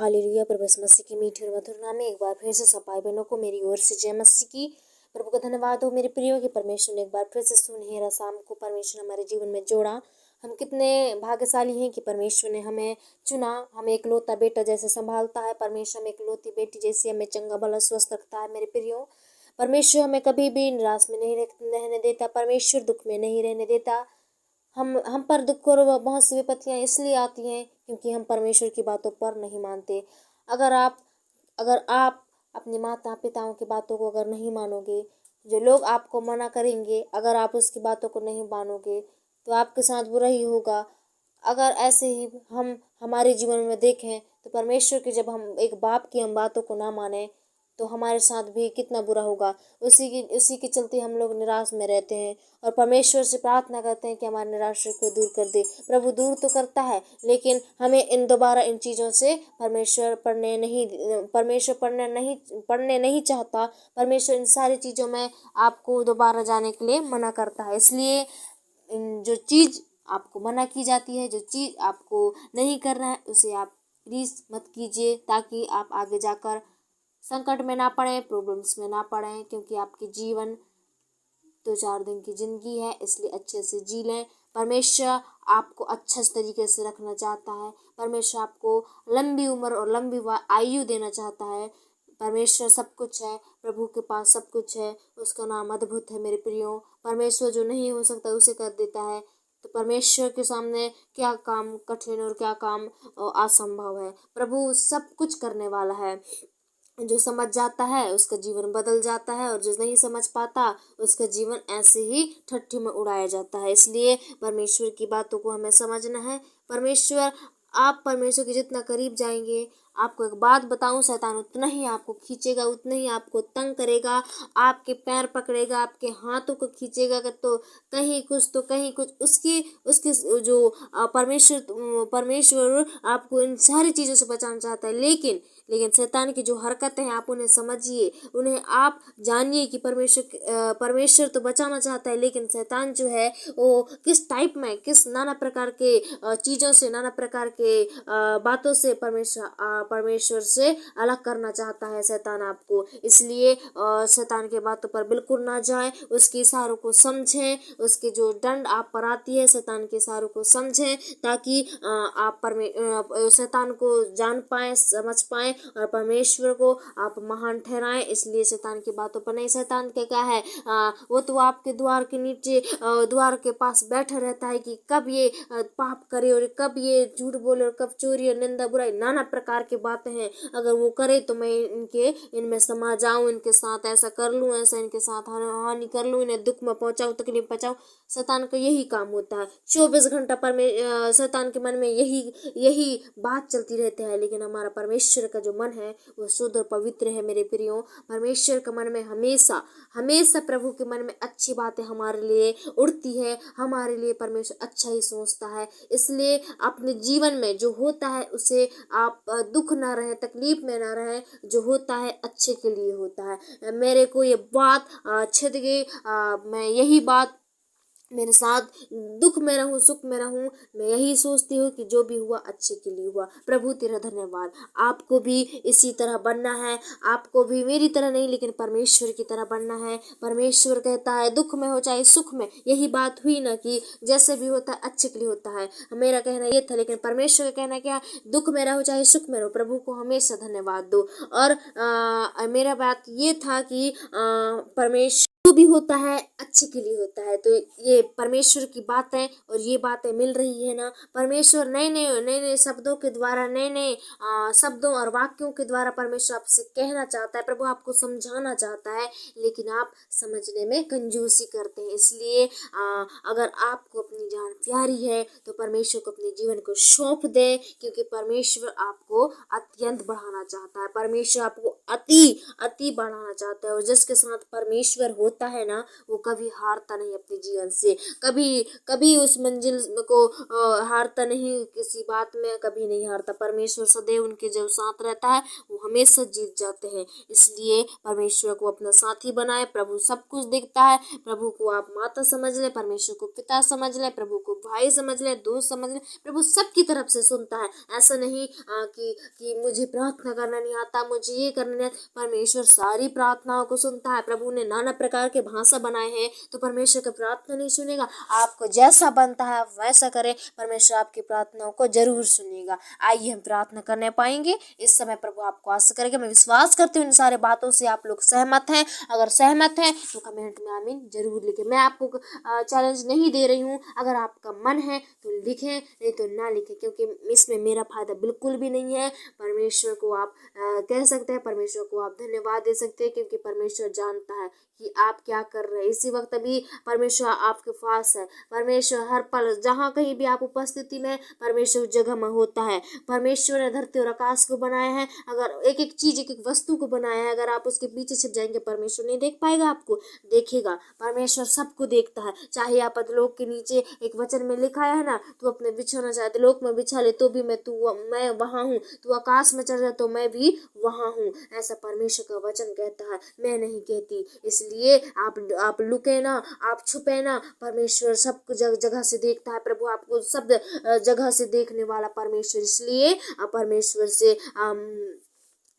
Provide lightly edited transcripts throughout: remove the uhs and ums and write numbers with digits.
Hallelujah. प्रभु यीशु मसीह की मीठी और मधुर नाम में एक बार फिर से सब भाई बहनों को मेरी ओर से जय मसीह की। प्रभु का धन्यवाद हो मेरे प्रियो कि परमेश्वर ने एक बार फिर से सुनहरा शाम को परमेश्वर ने हमारे जीवन में जोड़ा। हम कितने भाग्यशाली हैं कि परमेश्वर ने हमें चुना, हमें एक लौता बेटा जैसे संभालता है। परमेश्वर हमें एक लौती बेटी जैसे हमें चंगा भला स्वस्थ रखता है। मेरे प्रियो, परमेश्वर हमें कभी भी निराश में नहीं रहने देता। परमेश्वर दुख में नहीं रहने देता। हम पर दुख और बहुत सी विपत्तियाँ इसलिए आती हैं क्योंकि हम परमेश्वर की बातों पर नहीं मानते। अगर आप अपने माता पिताओं की बातों को अगर नहीं मानोगे, जो लोग आपको मना करेंगे, अगर आप उसकी बातों को नहीं मानोगे तो आपके साथ बुरा ही होगा। अगर ऐसे ही हम हमारे जीवन में देखें तो परमेश्वर के जब हम एक बाप की हम बातों को ना माने तो हमारे साथ भी कितना बुरा होगा। उसी के चलते हम लोग निराश में रहते हैं और परमेश्वर से प्रार्थना करते हैं कि हमारे निराशा को दूर कर दे। प्रभु दूर तो करता है, लेकिन हमें दोबारा इन चीज़ों से परमेश्वर पढ़ने नहीं चाहता। परमेश्वर इन सारी चीज़ों में आपको दोबारा जाने के लिए मना करता है। इसलिए जो चीज़ आपको मना की जाती है, जो चीज़ आपको नहीं करना है, उसे आप प्लीज़ मत कीजिए, ताकि आप आगे जाकर संकट में ना पड़े, प्रॉब्लम्स में ना पड़े। क्योंकि आपकी जीवन 2-4 दिन की ज़िंदगी है, इसलिए अच्छे से जी लें। परमेश्वर आपको अच्छे तरीके से रखना चाहता है। परमेश्वर आपको लंबी उम्र और लंबी आयु देना चाहता है। परमेश्वर सब कुछ है, प्रभु के पास सब कुछ है, उसका नाम अद्भुत है। मेरे प्रियो, परमेश्वर जो नहीं हो सकता उसे कर देता है। तो परमेश्वर के सामने क्या काम कठिन और क्या काम असंभव है। प्रभु सब कुछ करने वाला है। जो समझ जाता है उसका जीवन बदल जाता है, और जो नहीं समझ पाता उसका जीवन ऐसे ही ठट्ठी में उड़ाया जाता है। इसलिए परमेश्वर की बातों को हमें समझना है। आप परमेश्वर के जितना करीब जाएंगे, आपको एक बात बताऊं, शैतान उतना ही आपको खींचेगा, उतना ही आपको तंग करेगा, आपके पैर पकड़ेगा, आपके हाथों को खींचेगा। तो कहीं कुछ तो कहीं कुछ उसकी जो परमेश्वर आपको इन सारी चीज़ों से बचाना चाहता है। लेकिन शैतान की जो हरकतें हैं आप उन्हें समझिए, उन्हें आप जानिए कि परमेश्वर तो बचाना चाहता है, लेकिन शैतान जो है वो किस टाइप में, किस नाना प्रकार के चीज़ों से, नाना प्रकार के बातों से परमेश्वर से अलग करना चाहता है शैतान आपको। इसलिए शैतान के बातों पर बिल्कुल ना जाएं, उसके इशारों को समझें, उसके जो दंड आप पर आती है शैतान के इशारों को समझें, ताकि आप शैतान को जान पाएं, समझ पाएं और परमेश्वर को आप महान ठहराएं। इसलिए शैतान की बातों पर नहीं। शैतान क्या है, वो तो आपके द्वार के नीचे, द्वार के पास बैठा रहता है कि कब ये पाप करे और कब ये झूठ बोले और कब चोरी और निंदा बुराई नाना प्रकार की बातें हैं। अगर वो करे तो मैं इनमें समा जाऊं, इनके साथ ऐसा कर लूं, ऐसा इनके साथ हानि कर लूं, इन्हें दुख में पहुंचाऊं, तकलीफ पहुंचाऊं। शैतान का यही काम होता है। 24 घंटा पर शैतान के मन में यही बात चलती रहती है। लेकिन हमारा परमेश्वर का जो मन है वो शुद्ध और पवित्र है। मेरे प्रियो, परमेश्वर के मन में हमेशा प्रभु के मन में अच्छी बातें हमारे लिए उड़ती है। हमारे लिए परमेश्वर अच्छा ही सोचता है। इसलिए अपने जीवन में जो होता है उसे आप दुख ना रहे, तकलीफ में ना रहे। जो होता है अच्छे के लिए होता है। मेरे को ये बात छिद गई। मैं यही बात मेरे साथ, दुख में रहूं सुख में रहूं, मैं यही सोचती हूँ कि जो भी हुआ अच्छे के लिए हुआ। प्रभु तेरा धन्यवाद। आपको भी इसी तरह बनना है। आपको भी मेरी तरह नहीं, लेकिन परमेश्वर की तरह बनना है। परमेश्वर कहता है दुख में हो चाहे सुख में, यही बात हुई ना कि जैसे भी होता है अच्छे के लिए होता है। मेरा कहना ये था, लेकिन परमेश्वर का कहना क्या, दुख में रहो चाहे सुख में रहो, प्रभु को हमेशा धन्यवाद दो। और मेरा बात ये था कि परमेश्वर जो भी होता है अच्छे के लिए होता है। तो ये परमेश्वर की बातें और ये बातें मिल रही है ना, परमेश्वर नए शब्दों के द्वारा, नए शब्दों और वाक्यों के द्वारा परमेश्वर आपसे कहना चाहता है। प्रभु आपको समझाना चाहता है, लेकिन आप समझने में कंजूसी करते हैं। इसलिए अगर आपको अपनी जान प्यारी है तो परमेश्वर को अपने जीवन को सौंप दें, क्योंकि परमेश्वर आपको अत्यंत बढ़ाना चाहता है। परमेश्वर आपको अति बढ़ाना चाहता है। और जिसके साथ परमेश्वर होता है ना, वो कभी हारता नहीं अपने जीवन से, कभी उस मंजिल को हारता नहीं, किसी बात में कभी नहीं हारता। परमेश्वर सदैव उनके जो साथ रहता है वो हमेशा जीत जाते हैं। इसलिए परमेश्वर को अपना साथी बनाए। प्रभु सब कुछ देखता है। प्रभु को आप माता समझ लें, परमेश्वर को पिता समझ लें, प्रभु को भाई समझ लें, दोस्त समझ लें, प्रभु सबकी तरफ से सुनता है। ऐसा नहीं कि मुझे प्रार्थना करना नहीं आता, मुझे ये करना नहीं आता। परमेश्वर सारी प्रार्थनाओं को सुनता है। प्रभु ने नाना प्रकार के भाषा बनाए हैं, तो परमेश्वर का प्रार्थना नहीं सुनेगा? आपको जैसा बनता है आप वैसा करें, परमेश्वर आपकी प्रार्थनाओं को जरूर सुनेगा। आइए हम प्रार्थना करने पाएंगे इस समय। प्रभु आपको आशीष करेगा। मैं विश्वास करती हूँ इन सारे बातों से आप लोग सहमत हैं। अगर सहमत हैं तो कमेंट में आमीन जरूर लिखें। मैं आपको चैलेंज नहीं दे रही हूँ, अगर आपका मन है तो लिखें, नहीं तो ना लिखें, क्योंकि इसमें मेरा फायदा बिल्कुल भी नहीं है। परमेश्वर को आप कह सकते हैं, परमेश्वर को आप धन्यवाद दे सकते हैं, क्योंकि परमेश्वर जानता है कि आप क्या कर रहे हैं। इसी वक्त अभी परमेश्वर आपके पास है। परमेश्वर हर पल जहाँ कहीं भी आप उपस्थिति में, परमेश्वर जगह में होता है। परमेश्वर ने धरती और आकाश को बनाया है। अगर एक एक चीज, एक एक वस्तु को बनाया है, अगर आप उसके पीछे छिप जाएंगे, परमेश्वर नहीं देख पाएगा आपको? देखेगा। परमेश्वर सबको देखता है। चाहे आप अधलोक के नीचे, एक वचन में लिखा है ना, तू अपने बिछौना चाहे अधलोक में बिछा ले तो भी मैं वहां हूँ। तू आकाश में चढ़ जाए तो मैं भी वहां हूँ। ऐसा परमेश्वर का वचन कहता है, मैं नहीं कहती। इसलिए आप लुके ना, आप छुपे ना, परमेश्वर सबको जगह से देखता है। प्रभु आपको सब जगह से देखने वाला परमेश्वर, इसलिए परमेश्वर से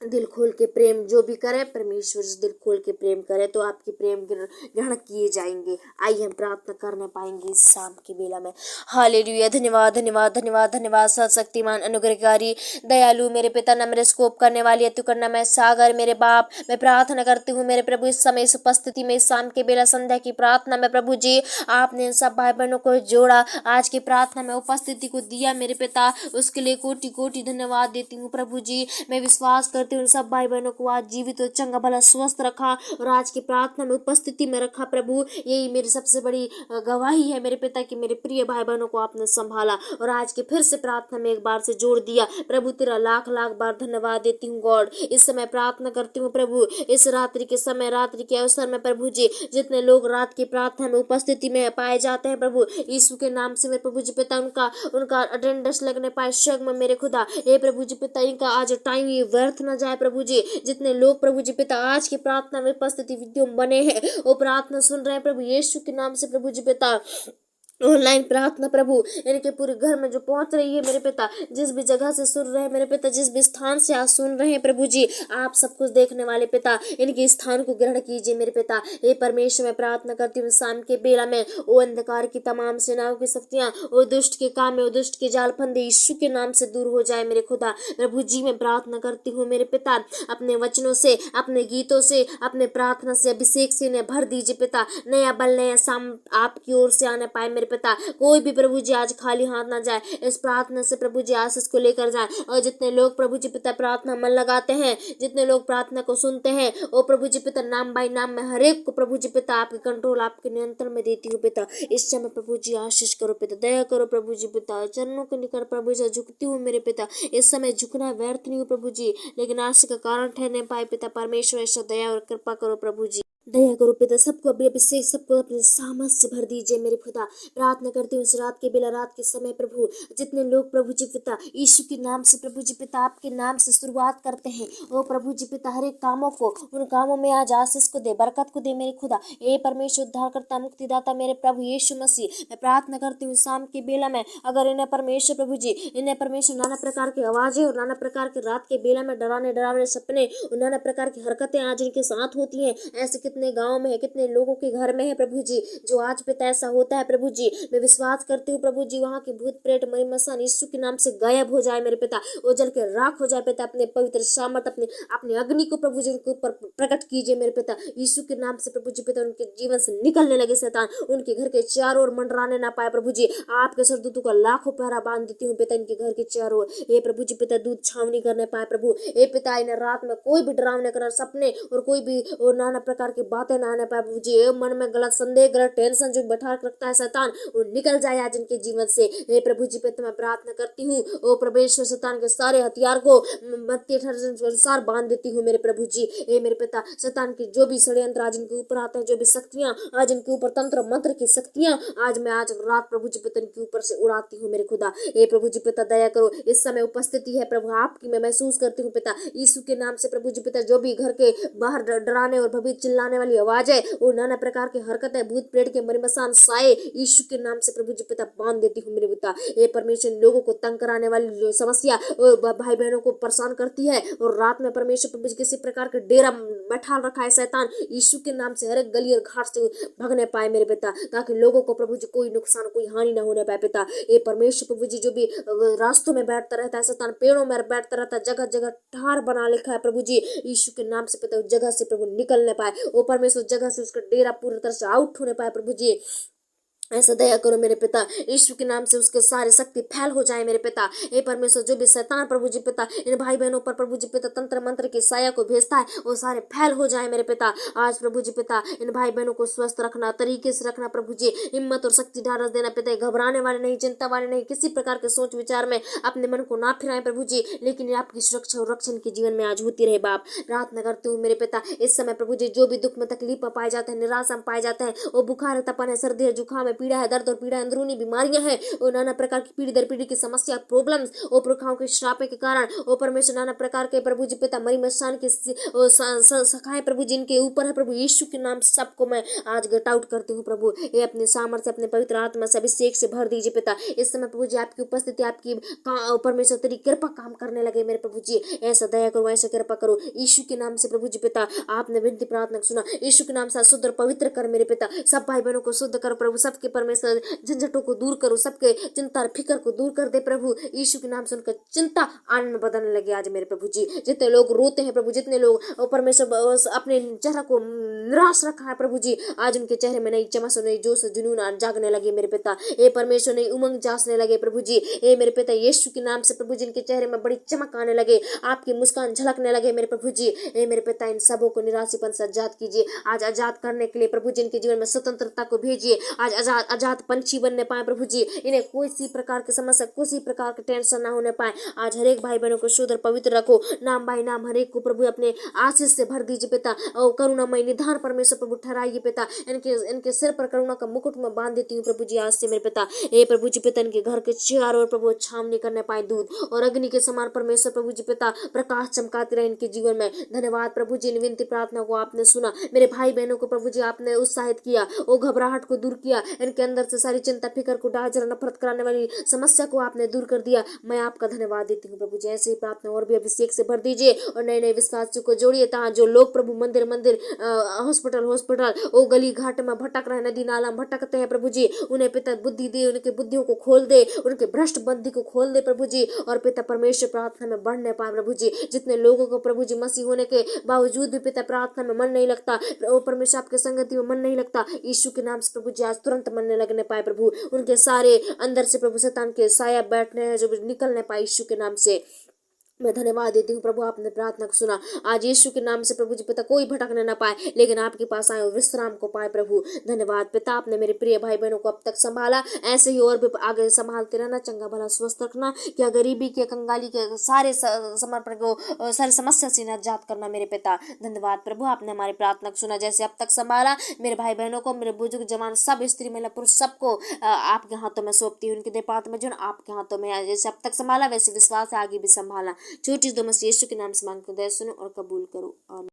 दिल खोल के प्रेम जो भी करे, परमेश्वर से दिल खोल के प्रेम करे तो आपकी प्रेम ग्रहण किए जाएंगे। आइए हम प्रार्थना करने पाएंगे इस शाम की बेला में। हालेलुया। धन्यवाद धन्यवाद धन्यवाद धन्यवाद। सर्वशक्तिमान अनुग्रहकारी दयालु मेरे पिता, नम्र स्कोप करने वाली अति करना मैं सागर मेरे बाप, मैं प्रार्थना करती हूँ मेरे प्रभु इस समय इस उपस्थिति में, इस शाम के बेला संध्या की प्रार्थना में प्रभु जी आपने सब भाई बहनों को जोड़ा, आज की प्रार्थना में उपस्थिति को दिया मेरे पिता, उसके लिए कोटि कोटि धन्यवाद देती हूँ प्रभु जी। मैं विश्वास करती हूँ सब भाई बहनों को आज जीवित और चंगा भला स्वस्थ रखा और आज की प्रार्थना में उपस्थिति में रखा प्रभु। यही मेरी सबसे बड़ी गवाही है मेरे पिता की मेरे प्रिय भाई बहनों को आपने संभाला और आज की फिर से प्रार्थना में एक बार से जोड़ दिया प्रभु। तेरा लाख लाख बार धन्यवाद देती हूँ गॉड। इस समय प्रार्थना करती हूँ प्रभु, इस रात्रि के समय, रात्रि के अवसर में प्रभु जी, जितने लोग रात की प्रार्थना में उपस्थिति में पाए जाते हैं प्रभु यीशु के नाम से मेरे प्रभु जी पिता उनका अटेंडेंस लगने पाए शग में मेरे खुदा। हे प्रभु जी पिता, इनका आज टाइम ये व्यर्थ न जाए प्रभु जी। जितने लोग प्रभु जी पिता आज की प्रार्थना में उपस्थिति विद्युम बने हैं, वो प्रार्थना सुन रहे हैं प्रभु यीशु के नाम से प्रभु जी पिता। ऑनलाइन प्रार्थना प्रभु इनके पूरे घर में जो पहुंच रही है मेरे पिता, जिस भी जगह से सुन रहे हैं मेरे पिता, जिस भी स्थान से आज सुन रहे हैं प्रभु जी, आप सब कुछ देखने वाले पिता, इनके स्थान को ग्रहण कीजिए मेरे पिता। हे परमेश्वर, मैं प्रार्थना करती हूँ शाम के बेला में वो अंधकार की तमाम सेनाओं की शक्तियां, वो दुष्ट के काम में, वो दुष्ट के जाल फंदे यीशु के नाम से दूर हो जाए मेरे खुदा। प्रभु जी मैं प्रार्थना करती हूँ मेरे पिता, अपने वचनों से, अपने गीतों से, अपने प्रार्थना से, अभिषेक से इन्हें भर दीजिए पिता। नया बल, नया साम आपकी ओर से आने पाए मेरे पिता। कोई भी प्रभु जी आज खाली हाथ ना जाए, इस प्रार्थना से प्रभु जी आशीष को लेकर जाए। और जितने लोग प्रभु जी पिता प्रार्थना मन लगाते हैं, जितने लोग प्रार्थना को सुनते हैं, वो प्रभु जी पिता नाम बाई नाम में हर एक को प्रभु जी पिता आपके कंट्रोल, आपके नियंत्रण में देती हूँ पिता। इस समय प्रभु जी आशीष करो पिता, दया करो प्रभु जी पिता। चरणों के निकट प्रभु जी झुकती हूँ मेरे पिता। इस समय झुकना व्यर्थ नहीं हो प्रभु जी, लेकिन आशीष का कारण ठहरने पाए पिता। परमेश्वर ऐसा दया और कृपा करो प्रभु जी, दया करो पिता। सबको अपने अभिषेक, सबको अपने सामर्थ से भर दीजिए मेरे खुदा। प्रार्थना करती हूँ इस रात के बेला, रात के समय प्रभु, जितने लोग प्रभु जी पिता यीशु के नाम से प्रभु जी पिता, आपके नाम से शुरुआत करते हैं, वो प्रभु जी पिता हर एक कामों को, उन कामों में आज आशीष को दे, बरकत को दे मेरे खुदा। हे परमेश्वर, उद्धार करता, मुक्तिदाता मेरे प्रभु यीशु मसीह, मैं प्रार्थना करती हूँ शाम के बेला में, अगर इन्हें परमेश्वर प्रभु जी, इन्हें परमेश्वर नाना प्रकार की आवाजें और नाना प्रकार के रात के बेला में डरावने सपने और नाना प्रकार की हरकतें आज इनके साथ होती हैं, ऐसे कितने गांव में है, कितने लोगों के घर में है प्रभु जी, जो आज पिता ऐसा होता है प्रभु जी। मैं विश्वास करती हूँ प्रभु जी, वहाँ के भूत प्रेत मरी मसान यीशु के नाम से गायब हो जाए मेरे पिता, वो जल के राख हो जाए पिता। अपने पवित्र सामर्थ, अपने अग्नि को प्रभु जी उनके ऊपर प्रकट कीजिए मेरे पिता यीशु के नाम से प्रभु जी पिता। उनके जीवन से निकलने लगे शैतान, उनके घर के चारों ओर मंडराने ना पाए प्रभु जी। आपके सरदूतों का लाखों पहरा बांध देती हूँ पिता इनके घर के चारों ओर। हे प्रभु जी पिता, दूध छावनी करने पाए प्रभु। हे पिता, इन्हें रात में कोई भी डरावने कर सपने और कोई भी और नाना प्रकार की बातें ना आने पाए प्रभु जी। मन में गलत संदेह, गलत टेंशन जो बैठा रखता है शैतान, वो निकल जाए आज इनके जीवन से। हे प्रभु जी पिता, मैं प्रार्थना करती हूँ ओ परमेश्वर, शैतान के सारे हथियार को मत्ती 18 के अनुसार बांध देती हूँ मेरे प्रभु जी। हे मेरे पिता, शैतान की जो भी षड्यंत्र आज इनके ऊपर आते हैं, जो भी शक्तियां आज इनके ऊपर, तंत्र मंत्र की शक्तियां आज रात प्रभु जी पिता इनके ऊपर से उड़ाती हूँ मेरे खुदा। हे प्रभु जी पिता, दया करो। इस समय उपस्थिति है प्रभु आपकी, मैं महसूस करती हूँ पिता यीशु के नाम से प्रभु जी पिता। जो भी घर के बाहर डराने और भविष्य चिल्लाने आने वाली आवाजें, वो नाना प्रकार की हरकतें, भूत प्रेत के मरिमसान साए यीशु के नाम से प्रभु जी पिता बांध देती हूँ मेरे पिता। ये परमेश्वर लोगों को तंग कराने वाली जो समस्या भाई बहनों को परेशान करती है, और रात में परमेश्वर प्रभु जी किसी प्रकार का डेरा बैठा रखा है शैतान, यीशु के नाम से हर एक गली और घाट से भगने पाए मेरे पिता, ताकि लोगों को प्रभु जी कोई नुकसान कोई हानि न होने पाए पिता। ये परमेश्वर प्रभु जी जो भी रास्तों में बैठता रहता है शैतान, पेड़ों में बैठता रहता है, जगह जगह ठार बना लिखा है प्रभु जी, यीशु के नाम से पिता उस जगह से प्रभु निकलने पाए, वो परमेश्वर जगह से उसका डेरा पूरी तरह से आउट होने पाए प्रभु जी। ऐसा दया करो मेरे पिता, यीशु के नाम से उसके सारे शक्ति फैल हो जाए मेरे पिता। हे परमेश्वर जो भी शैतान प्रभु जी पिता इन भाई बहनों पर प्रभु जी पिता तंत्र मंत्र की साया को भेजता है, वो सारे फैल हो जाए मेरे पिता। आज प्रभु जी पिता इन भाई बहनों को स्वस्थ रखना, तरीके से रखना प्रभु जी, हिम्मत और शक्ति ढारस देना पिता, घबराने वाले नहीं, चिंता वाले नहीं, किसी प्रकार के सोच विचार में अपने मन को ना फिराएं प्रभु जी, लेकिन आपकी सुरक्षा और रक्षण के जीवन में आज होती रहे बाप। प्रार्थना करते हूँ मेरे पिता इस समय प्रभु जी जो भी दुख में तकलीफ में पाए जाते हैं, निराशा में पाए जाते हैं, वो बुखार है, तपन है, सर्दी है, जुकाम है, पीड़ा है, दर्द और पीड़ा, अंदरूनी बीमारियां हैं, और नाना प्रकार की पीढ़ी दर पीढ़ी की समस्या प्रॉब्लम्स, वो पुरखाओं के श्रापे के कारण, वो परमेश्वर नाना प्रकार के प्रभु जी पिता मरी मसान की सखाए प्रभु जी इनके ऊपर है प्रभु, यीशु के नाम सबको मैं आज गट आउट करती हूँ प्रभु। ये अपने सामर्थ्य अपने पवित्र आत्मा से अभिषेक से भर दीजिए पिता। इस समय प्रभु जी आपकी उपस्थिति आपकी परमेश्वर तेरी कृपा काम करने लगे मेरे प्रभु जी, ऐसा दया करो, ऐसा कृपा करो यीशु के नाम से प्रभु जी पिता। आपने विनती प्रार्थना सुना, यीशु के नाम से शुद्ध और पवित्र कर मेरे पिता, सब भाई बहनों को शुद्ध करो प्रभु, सबके परमेश्वर झंझटों को दूर करो, सबके चिंता फिक्र को दूर कर दे प्रभु, यीशु के नाम से उनका चिंता आनंद बदलने लगे आज मेरे प्रभु जी। जितने लोग रोते हैं प्रभु, जितने लोग परमेश्वर अपने चेहरा को निराश रखा है प्रभु जी, आज उनके चेहरे में नई चमक नई जोश जुनून जागने लगे मेरे पिता। ये परमेश्वर नई उमंग जासने लगे प्रभु जी, ये मेरे पिता यीशु के नाम से प्रभु जी इनके चेहरे में बड़ी चमक आने लगे, आपकी मुस्कान झलकने लगे मेरे प्रभु जी। ये मेरे पिता इन सबों को निराशीपन से आजाद कीजिए, आज आजाद करने के लिए प्रभु जी इनके जीवन में स्वतंत्रता को भेजिए, आज आजाद पंछी बनने पाए प्रभु जी, इन्हें कोई सी प्रकार की समस्या किसी प्रकार के टेंशन ना होने पाए। आज हर एक भाई बहनों को शुद्ध और पवित्र रखो, नाम बाई नाम हर एक को प्रभु अपने आशीष से भर दीजिए पिता, और करुणामय निधान परमेश्वर प्रभु ठहराइए पिता, इनके सिर पर करुणा का मुकुट में बांध देती हूँ प्रभु जी आज से मेरे पिता। हे प्रभु जी पिता इनके घर के चारों ओर प्रभु छावनी करने पाए दूध और अग्नि के समान परमेश्वर प्रभु जी पिता प्रकाश चमकाते रहे इनके जीवन में। धन्यवाद प्रभु जी, इन विनती प्रार्थना को आपने सुना, मेरे भाई बहनों को प्रभु जी आपने उत्साहित किया, वो घबराहट को दूर किया, इनके अंदर से सारी चिंता फिक्र को डाजर नफरत कराने वाली समस्या को आपने दूर कर दिया। मैं आपका धन्यवाद देती हूँ प्रभु जी, ऐसे ही प्रार्थना और भी अभिषेक से भर दीजिए, और नए नए विश्वासियों को जोड़िए, तहाँ जो लोग प्रभु मंदिर मंदिर हॉस्पिटल वो गली घाट में भटक रहे, नदी नाला में भटकते हैं प्रभु जी, उन्हें पिता बुद्धि दे, उनके बुद्धियों को खोल दे, उनके भ्रष्ट बुद्धि को खोल दे प्रभु जी, और पिता परमेश्वर प्रार्थना में बढ़ने पाए प्रभु जी। जितने लोगों को प्रभु जी मसीह होने के बावजूद भी पिता प्रार्थना में मन नहीं लगता, परमेश्वर आपके संगति में मन नहीं लगता, यीशु के नाम से प्रभु जी आज तुरंत मन लगने पाए प्रभु, उनके सारे अंदर से प्रभु शैतान के साया बैठने हैं जो निकलने पाए यीशु के नाम से। मैं धन्यवाद देती हूँ प्रभु, आपने प्रार्थना को सुना, आज यीशु के नाम से प्रभु जी पिता कोई भटकने ना पाए, लेकिन आपके पास आए और विश्राम को पाए प्रभु। धन्यवाद पिता, आपने मेरे प्रिय भाई बहनों को अब तक संभाला, ऐसे ही और भी आगे संभालते रहना, चंगा भला स्वस्थ रखना, क्या गरीबी के कंगाली के सारे समर्पण को सारी समस्या से निजात करना मेरे पिता। धन्यवाद प्रभु, आपने हमारी प्रार्थना को सुना, जैसे अब तक संभाला मेरे भाई बहनों को, मेरे बुजुर्ग जवान सब स्त्री महिला पुरुष सबको आपके हाथों में सौंपती हूँ, उनके देपात में जो आपके हाथों में है, जैसे अब तक संभाला वैसे विश्वास है आगे भी संभाला। छोटी दो मसीह यीशु के नाम से मांगकर दया सुनो और कबूल करो। आमीन।